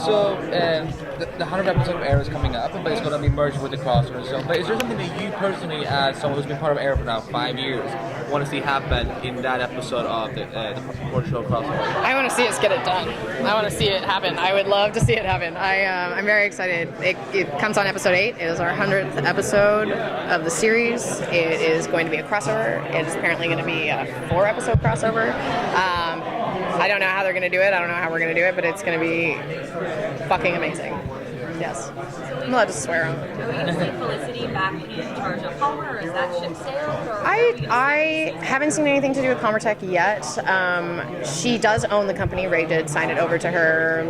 So, the 100th episode of Arrow is coming up, but it's going to be merged with the crossover and so on. But is there something that you personally, as someone who's been part of Arrow for now 5 years, want to see happen in that episode of the Porter Show crossover? I want to see us get it done. I want to see it happen. I would love to see it happen. I'm very excited. It comes on episode 8. It is our 100th episode of the series. It is going to be a crossover. It is apparently going to be a 4-episode crossover. I don't know how they're going to do it. I don't know how we're going to do it, but it's going to be fucking amazing. Yes. I'm allowed to swear on it. Are we going to see Felicity back in charge of Palmer, or is that ship sailed? Or I haven't seen anything to do with Palmer Tech yet. She does own the company. Ray did sign it over to her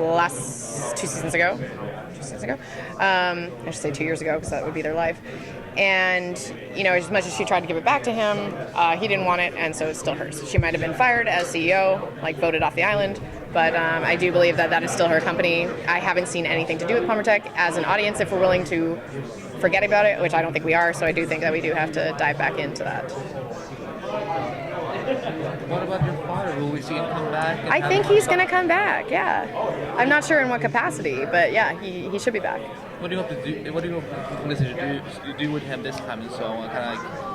two seasons ago. I should say 2 years ago, because that would be their life. And, as much as she tried to give it back to him, he didn't want it, and so it's still hers. She might have been fired as CEO, voted off the island, but I do believe that is still her company. I haven't seen anything to do with Palmer Tech. As an audience, if we're willing to forget about it, which I don't think we are, so I do think that we do have to dive back into that. What about your father? Will we see him come back? I think he's going to come back, yeah. I'm not sure in what capacity, but yeah, he should be back. What do you hope to do? What do you hope listeners to do with him this time and so on?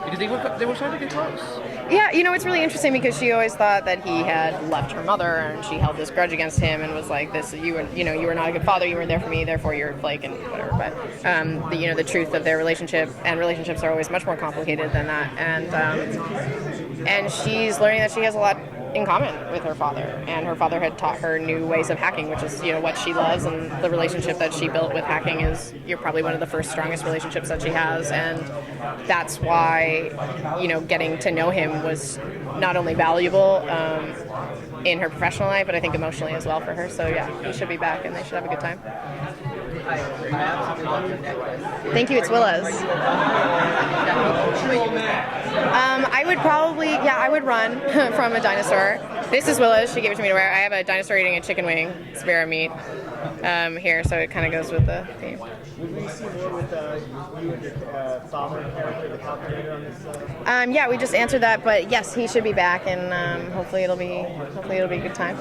Because they were starting to get close. Yeah, it's really interesting because she always thought that he had left her mother, and she held this grudge against him and was like, "This, you were not a good father. You weren't there for me. Therefore, you're a flake and whatever." But the truth of their relationship, and relationships are always much more complicated than that, and she's learning that she has a lot in common with her father, and her father had taught her new ways of hacking, which is what she loves, and the relationship that she built with hacking is probably one of the first strongest relationships that she has, and that's why getting to know him was not only valuable in her professional life, but I think emotionally as well for her. So yeah, he should be back and they should have a good time. I absolutely love the necklace. Thank you, it's Willa's. I would run from a dinosaur. This is Willa's, she gave it to me to wear. I have a dinosaur eating a chicken wing, Spare meat, here, so it kind of goes with the theme. Would we see more with you and your father character, the calculator on this? Yeah, we just answered that, but yes, he should be back, and hopefully it'll be a good time.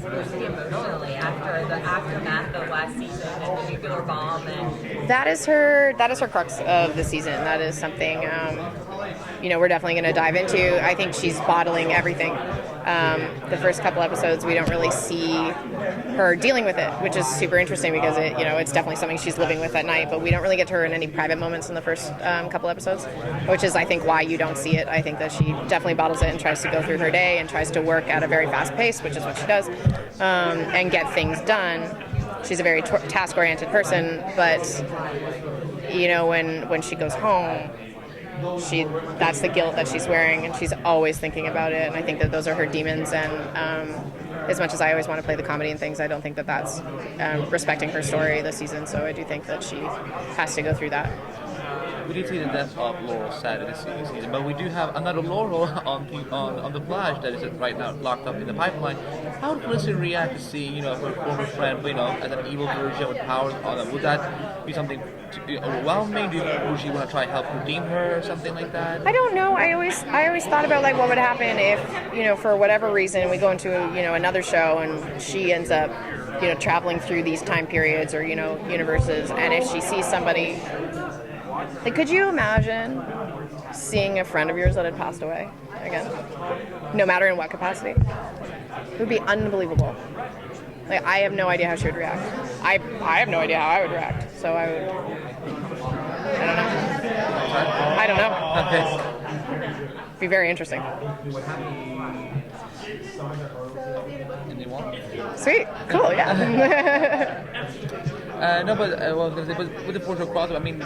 Emotionally after the aftermath of last season and the nuclear bomb, and that is her crux of the season. That is something we're definitely going to dive into. I think she's bottling everything. The first couple episodes we don't really see her dealing with it, which is super interesting because it's definitely something she's living with at night, but we don't really get to her in any private moments in the first couple episodes, which is I think why you don't see it. I think that she definitely bottles it and tries to go through her day and tries to work at a very fast pace, which is what she does, and get things done. She's a very task-oriented person, but when she goes home, that's the guilt that she's wearing, and she's always thinking about it, and I think that those are her demons, and as much as I always want to play the comedy and things, I don't think that that's respecting her story this season, so I do think that she has to go through that. We did see the death of Laurel sad this season, but we do have another Laurel on the Flash that is right now locked up in the pipeline. How would Felicity react to seeing her former friend, as an evil version with powers on them? Would that be something overwhelming? Would she want to try to help redeem her or something like that? I don't know. I always thought about what would happen if for whatever reason we go into another show and she ends up traveling through these time periods or universes, and if she sees somebody. Could you imagine seeing a friend of yours that had passed away again? No matter in what capacity. It would be unbelievable. I have no idea how she would react. I have no idea how I would react. So I don't know. It'd be very interesting. Sweet. Cool, yeah. No, but with the Portal crossover, I mean,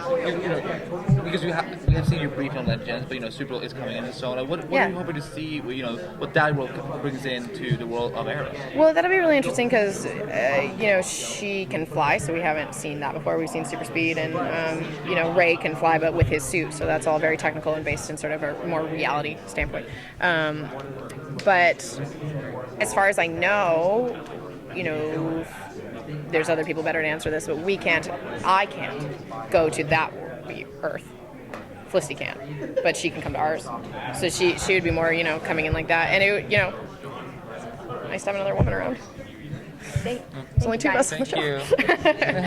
because we have seen you briefly on Legends, but Supergirl is coming in and so on. What are you hoping to see? What that world brings into the world of Arrow? Well, that'll be really interesting because she can fly, so we haven't seen that before. We've seen super speed, and Ray can fly, but with his suit, so that's all very technical and based in sort of a more reality standpoint. But as far as I know, there's other people better to answer this, but I can't go to that Earth. Felicity can, but she can come to ours. So she would be more, coming in like that. And it, nice to have another woman around. There's only two of us on the Thank show. you.